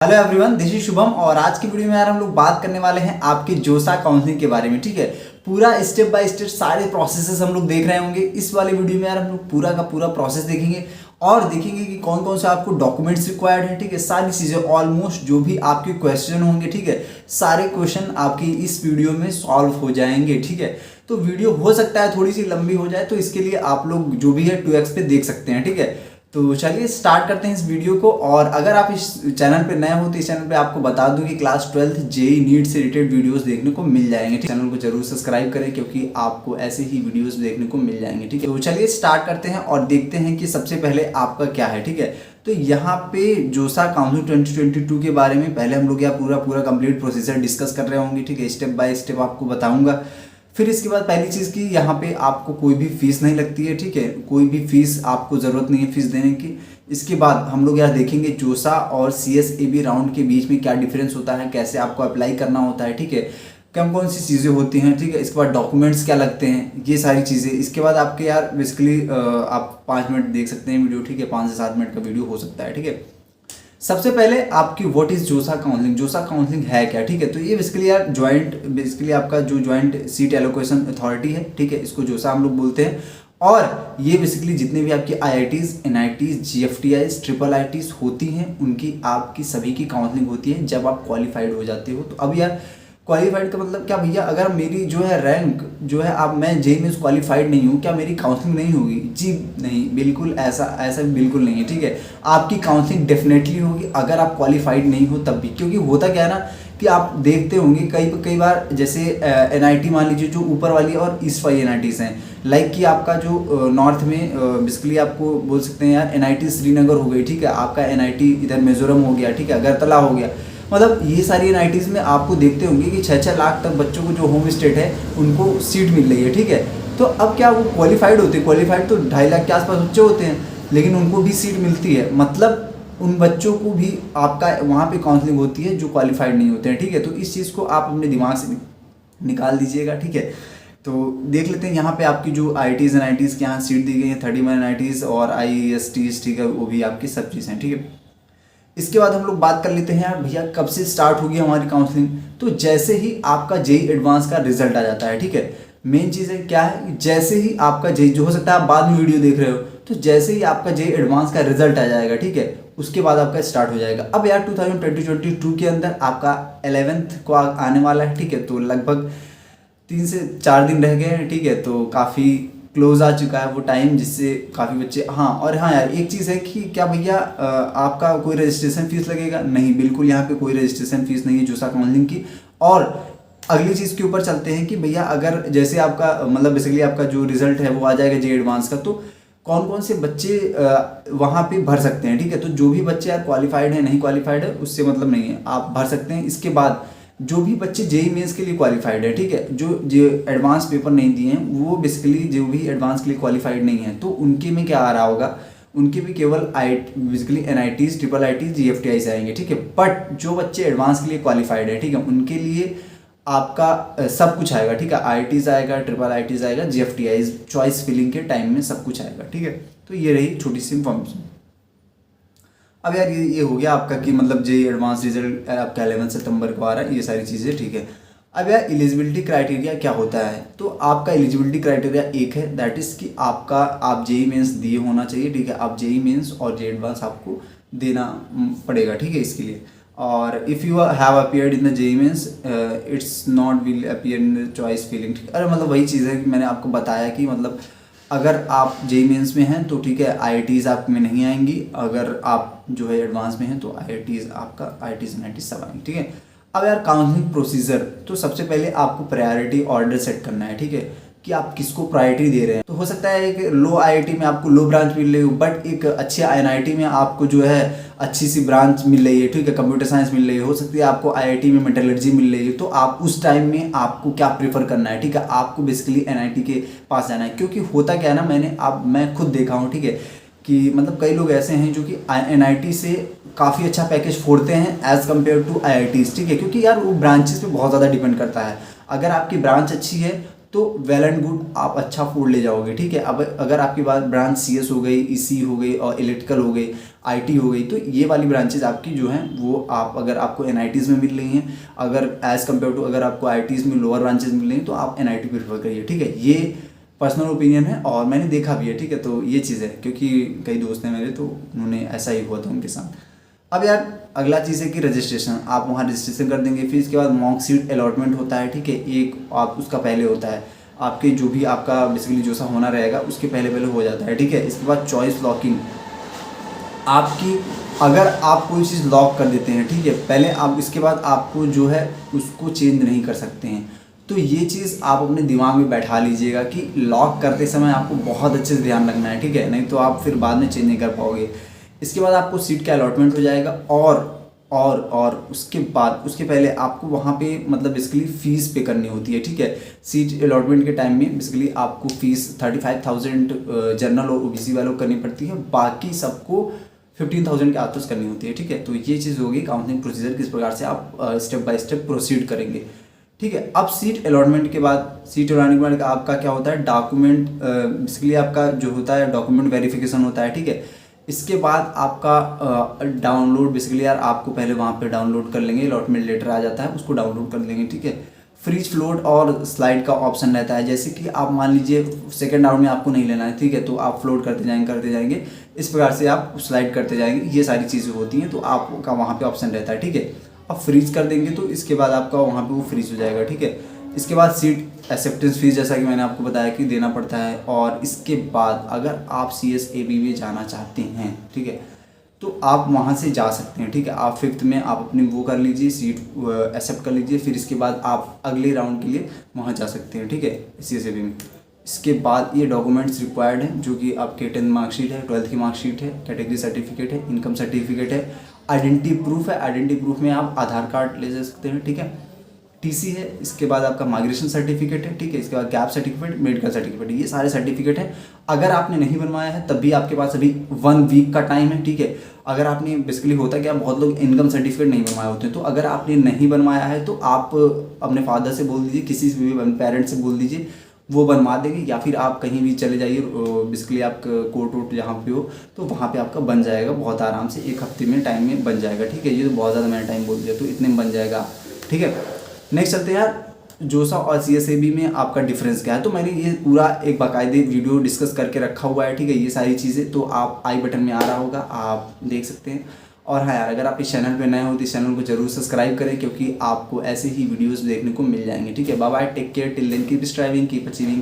Hello everyone, this is Shubham और आज की वीडियो में यार हम लोग बात करने वाले हैं आपकी जोसा काउंसलिंग के बारे में। ठीक है, पूरा स्टेप बाय स्टेप सारे प्रोसेसेस हम लोग देख रहे होंगे। इस वाले वीडियो में यार हम लोग पूरा का पूरा प्रोसेस देखेंगे और देखेंगे कि कौन कौन से आपको डॉक्यूमेंट्स रिक्वायर्ड है। ठीक है, सारी चीज़ें ऑलमोस्ट जो भी आपके क्वेश्चन होंगे, ठीक है, सारे क्वेश्चन आपकी इस वीडियो में सॉल्व हो जाएंगे। ठीक है, तो वीडियो हो सकता है थोड़ी सी लंबी हो जाए, तो इसके लिए आप लोग जो भी है 2x पे देख सकते हैं। ठीक है, तो चलिए स्टार्ट करते हैं इस वीडियो को। और अगर आप इस चैनल पे नए हो तो इस चैनल पे आपको बता दूं कि क्लास 12 जेई नीट से रिलेटेड वीडियोस देखने को मिल जाएंगे। चैनल को जरूर सब्सक्राइब करें क्योंकि आपको ऐसे ही वीडियोस देखने को मिल जाएंगे। ठीक है, तो चलिए स्टार्ट करते हैं और देखते हैं कि सबसे पहले आपका क्या है। ठीक है, तो यहाँ पे जोसा काउंसिल 2022 के बारे में पहले हम लोग यह पूरा कंप्लीट प्रोसीजर डिस्कस कर रहे होंगे। ठीक है, स्टेप बाय स्टेप आपको बताऊंगा। फिर इसके बाद पहली चीज़ की यहाँ पे आपको कोई भी फीस नहीं लगती है। ठीक है, कोई भी फीस आपको ज़रूरत नहीं है फीस देने की। इसके बाद हम लोग यहाँ देखेंगे जोसा और CSAB राउंड के बीच में क्या डिफरेंस होता है, कैसे आपको अप्लाई करना होता है। ठीक है, कौन कौन सी चीज़ें होती हैं। ठीक है, इसके बाद डॉक्यूमेंट्स क्या लगते हैं, ये सारी चीज़ें। इसके बाद आपके यार बेसिकली आप 5 मिनट देख सकते हैं वीडियो। ठीक है, 5 से 7 मिनट का वीडियो हो सकता है। ठीक है, सबसे पहले आपकी व्हाट इज जोसा काउंसलिंग, जोसा काउंसलिंग है क्या। ठीक है, तो ये बेसिकली यार बेसिकली आपका जो ज्वाइंट सीट एलोकेशन अथॉरिटी है। ठीक है, इसको जोसा हम लोग बोलते हैं। और ये बेसिकली जितने भी आपकी IITs, NITs, GFTIs, IIITs होती हैं उनकी आपकी सभी की काउंसलिंग होती है जब आप क्वालिफाइड हो जाते हो। तो अब यार क्वालिफाइड का मतलब क्या भैया, अगर मेरी जो है रैंक जो है, अब मैं जेई में क्वालिफाइड नहीं हूँ, क्या मेरी काउंसलिंग नहीं होगी? जी नहीं, बिल्कुल ऐसा बिल्कुल नहीं है। ठीक है, आपकी काउंसलिंग डेफिनेटली होगी अगर आप क्वालिफाइड नहीं हो तब भी। क्योंकि होता क्या है ना कि आप देखते होंगे कई बार जैसे NIT मान लीजिए जो ऊपर वाली और ईस्ट वाली NITs हैं, लाइक कि आपका जो नॉर्थ में बेसिकली आपको बोल सकते हैं यार NIT श्रीनगर हो गई। ठीक है, आपका NIT इधर मिजोरम हो गया। ठीक है, अगरतला हो गया। मतलब ये सारी NITs में आपको देखते होंगे कि 6-6 लाख तक बच्चों को जो होम स्टेट है उनको सीट मिल रही है। ठीक है, तो अब क्या वो क्वालिफाइड होते हैं? क्वालिफाइड तो 2.5 लाख के आसपास बच्चे होते हैं, लेकिन उनको भी सीट मिलती है। मतलब उन बच्चों को भी आपका वहाँ पे काउंसलिंग होती है जो क्वालिफाइड नहीं होते हैं। ठीक है, तो इस चीज़ को आप अपने दिमाग से निकाल दीजिएगा। ठीक है, तो देख लेते हैं यहाँ पे आपकी जो IITs NITs के यहाँ सीट दी गई है 31 NITs और IESTs। ठीक है, वो भी आपकी सब चीज़ हैं। ठीक है, इसके बाद हम लोग बात कर लेते हैं यार भैया कब से स्टार्ट होगी हमारी काउंसलिंग। तो जैसे ही आपका जेई एडवांस का रिजल्ट आ जाता है। ठीक है, मेन चीज़ है क्या है, जैसे ही आपका जेई, जो हो सकता है आप बाद में वीडियो देख रहे हो, तो जैसे ही आपका जेई एडवांस का रिजल्ट आ जाएगा, ठीक है, उसके बाद आपका स्टार्ट हो जाएगा। अब यार 2022 के अंदर आपका 11th को आने वाला है। ठीक है, तो लगभग 3 से 4 दिन रह गए हैं। ठीक है, तो काफ़ी क्लोज आ चुका है वो टाइम जिससे काफ़ी बच्चे। हाँ, और हाँ यार एक चीज़ है कि क्या भैया आपका कोई रजिस्ट्रेशन फीस लगेगा? नहीं, बिल्कुल यहाँ पे कोई रजिस्ट्रेशन फीस नहीं है जोसा काउंसलिंग की। और अगली चीज़ के ऊपर चलते हैं कि भैया अगर जैसे आपका मतलब बेसिकली आपका जो रिजल्ट है वो आ जाएगा जेई एडवांस का, तो कौन कौन से बच्चे वहाँ पे भर सकते हैं। ठीक है, तो जो भी बच्चे यार क्वालिफाइड है नहीं क्वालिफाइड है उससे मतलब नहीं है, आप भर सकते हैं। इसके बाद जो भी बच्चे जेई मेंस के लिए क्वालिफाइड है, ठीक है, जो एडवांस पेपर नहीं दिए हैं, वो बेसिकली जो भी एडवांस के लिए क्वालिफाइड नहीं है, तो उनके में क्या आ रहा होगा, उनके भी केवल बेसिकली NITs IIITs GFTIs आएंगे। ठीक है, बट जो बच्चे एडवांस के लिए क्वालिफाइड है, ठीक है, उनके लिए आपका सब कुछ आएगा। ठीक है, IITs आएगा, IIITs आएगा, GFTIs चॉइस फिलिंग के टाइम में सब कुछ आएगा। ठीक है, तो ये रही छोटी सी इन्फॉर्मेशन। अब यार ये हो गया आपका कि मतलब जेई एडवांस रिजल्ट आपका 11 सितंबर को आ रहा है, ये सारी चीज़ें। ठीक है, अब यार एलिजिबिलिटी क्राइटेरिया क्या होता है, तो आपका एलिजिबिलिटी क्राइटेरिया एक है, दैट इज़ कि आप जेई मेंस दिए होना चाहिए। ठीक है, आप जेई मेंस और जेई एडवांस आपको देना पड़ेगा। ठीक है, इसके लिए। और if you have appeared in the JEE Mains it's not will appear in the choice filling. अरे मतलब वही चीज़ है कि मैंने आपको बताया कि मतलब अगर आप जेई मेंस में हैं तो ठीक है IITs आप में नहीं आएंगी, अगर आप जो है एडवांस में हैं तो IITs आपका IITs NITs सब आएंगे। ठीक है, अब यार काउंसलिंग प्रोसीजर, तो सबसे पहले आपको प्रायोरिटी ऑर्डर सेट करना है। ठीक है, कि आप किसको प्रायोरिटी दे रहे हैं। तो हो सकता है कि लो IIT में आपको लो ब्रांच मिल रही हो, बट एक अच्छे NIT में आपको जो है अच्छी सी ब्रांच मिल रही है। ठीक है, कंप्यूटर साइंस मिल रही है, हो सकती है आपको IIT में मेटलर्जी मिल रही है, तो आप उस टाइम में आपको क्या प्रेफर करना है। ठीक है, आपको बेसिकली NIT के पास जाना है। क्योंकि होता क्या है ना, मैं खुद देखा हूँ। ठीक है, कि मतलब कई लोग ऐसे हैं जो कि NIT से काफ़ी अच्छा पैकेज फोड़ते हैं एज़ कम्पेयर टू IITs। ठीक है, क्योंकि यार वो ब्रांचेस पे बहुत ज़्यादा डिपेंड करता है। अगर आपकी ब्रांच अच्छी है तो वेल एंड गुड, आप अच्छा फूड ले जाओगे। ठीक है, अब अगर आपकी बात ब्रांच CS हो गई, EC हो गई और इलेक्ट्रिकल हो गई, आईटी हो गई, तो ये वाली ब्रांचेज आपकी जो हैं वो आप अगर आपको एनआईटीज़ में मिल रही हैं, अगर एज़ कम्पेयर टू अगर आपको आईटीज़ में लोअर ब्रांचेज मिल रही हैं तो आप एनआईटी प्रेफर करिए, ठीक है। ये पर्सनल ओपिनियन है और मैंने देखा भी है, ठीक है। तो ये चीज़ है, क्योंकि कई दोस्त हैं मेरे तो उन्होंने ऐसा ही हुआ था उनके साथ। अब यार अगला चीज़ है कि रजिस्ट्रेशन, आप वहाँ रजिस्ट्रेशन कर देंगे, फिर इसके बाद मॉक सीट अलॉटमेंट होता है, ठीक है। एक आप उसका पहले होता है, आपके जो भी आपका बेसिकली जो सा होना रहेगा उसके पहले पहले हो जाता है, ठीक है। इसके बाद चॉइस लॉकिंग, आपकी अगर आप कोई चीज़ लॉक कर देते हैं, ठीक है, पहले आप इसके बाद आपको जो है उसको चेंज नहीं कर सकते हैं। तो ये चीज़ आप अपने दिमाग में बैठा लीजिएगा कि लॉक करते समय आपको बहुत अच्छे से ध्यान रखना है, ठीक है, नहीं तो आप फिर बाद में चेंज नहीं कर पाओगे। इसके बाद आपको सीट का अलॉटमेंट हो जाएगा और उसके बाद उसके पहले आपको वहाँ पे मतलब बेसिकली फ़ीस पे करनी होती है, ठीक है। सीट अलॉटमेंट के टाइम में बेसिकली आपको फ़ीस 35,000 जनरल और ओबीसी वालों को करनी पड़ती है, बाकी सबको 15,000 के आसपास करनी होती है, ठीक है। तो ये चीज़ होगी काउंसलिंग प्रोसीजर, किस प्रकार से आप स्टेप बाय स्टेप प्रोसीड करेंगे, ठीक है। अब सीट अलॉटमेंट के बाद, सीट अलॉटमेंट के बाद आपका क्या होता है, डॉक्यूमेंट बेसिकली आपका जो होता है डॉक्यूमेंट वेरिफिकेशन होता है, ठीक है। इसके बाद आपका डाउनलोड बेसिकली यार आपको पहले वहाँ पे डाउनलोड कर लेंगे, अलॉटमेंट लेटर आ जाता है उसको डाउनलोड कर लेंगे, ठीक है। फ्रीज फ्लोट और स्लाइड का ऑप्शन रहता है, जैसे कि आप मान लीजिए सेकंड राउंड में आपको नहीं लेना है, ठीक है, तो आप फ्लोट करते जाएंगे, इस प्रकार से आप स्लाइड करते जाएंगे, ये सारी चीज़ें होती हैं, तो आपका वहाँ पे ऑप्शन रहता है, ठीक है। अब फ्रीज कर देंगे तो इसके बाद आपका वहाँ पे वो फ्रीज हो जाएगा, ठीक है। इसके बाद सीट एक्सेप्टेंस फीस जैसा कि मैंने आपको बताया कि देना पड़ता है, और इसके बाद अगर आप CSAB में जाना चाहते हैं, ठीक है, तो आप वहाँ से जा सकते हैं, ठीक है। आप 5th में आप अपनी वो कर लीजिए, सीट एक्सेप्ट कर लीजिए, फिर इसके बाद आप अगले राउंड के लिए वहाँ जा सकते हैं, ठीक है, CSAB में। इसके बाद ये डॉक्यूमेंट्स रिक्वायर्ड हैं, जो कि आपके 10th मार्कशीट है, 12th की मार्कशीट है, कैटेगरी सर्टिफिकेट है, इनकम सर्टिफिकेट है, आइडेंटिटी प्रूफ है, आइडेंटिटी प्रूफ में आप आधार कार्ड ले जा सकते हैं, ठीक है, TC है, इसके बाद आपका माइग्रेशन सर्टिफिकेट है, ठीक है, इसके बाद गैप सर्टिफिकेट, मेडिकल सर्टिफिकेट, ये सारे सर्टिफिकेट हैं। अगर आपने नहीं बनवाया है तब भी आपके पास अभी 1 वीक का टाइम है, ठीक है। अगर आपने बेसिकली होता क्या, बहुत लोग इनकम सर्टिफिकेट नहीं बनवाए होते हैं, तो अगर आपने नहीं बनवाया है तो आप अपने फादर से बोल दीजिए, किसी भी पेरेंट से बोल दीजिए, वो बनवा देंगे, या फिर आप कहीं भी चले जाइए बेसिकली आप कोर्ट वोट जहाँ पे हो तो वहाँ पे आपका बन जाएगा बहुत आराम से, 1 हफ्ते में टाइम में बन जाएगा, ठीक है। ये तो बहुत ज़्यादा मैंने टाइम बोल दिया, तो इतने में बन जाएगा, ठीक है। नेक्स्ट चलते हैं यार, जोसा और CSAB में आपका डिफरेंस क्या है। तो मैंने ये पूरा एक बाकायदे वीडियो डिस्कस करके रखा हुआ है, ठीक है, ये सारी चीज़ें तो आप आई बटन में आ रहा होगा, आप देख सकते हैं। और हाँ यार, अगर आप इस चैनल पे नए हो तो इस चैनल को जरूर सब्सक्राइब करें, क्योंकि आपको ऐसे ही वीडियोस देखने को मिल जाएंगे, ठीक है। Bye bye, take care, till then keep striving, keep achieving.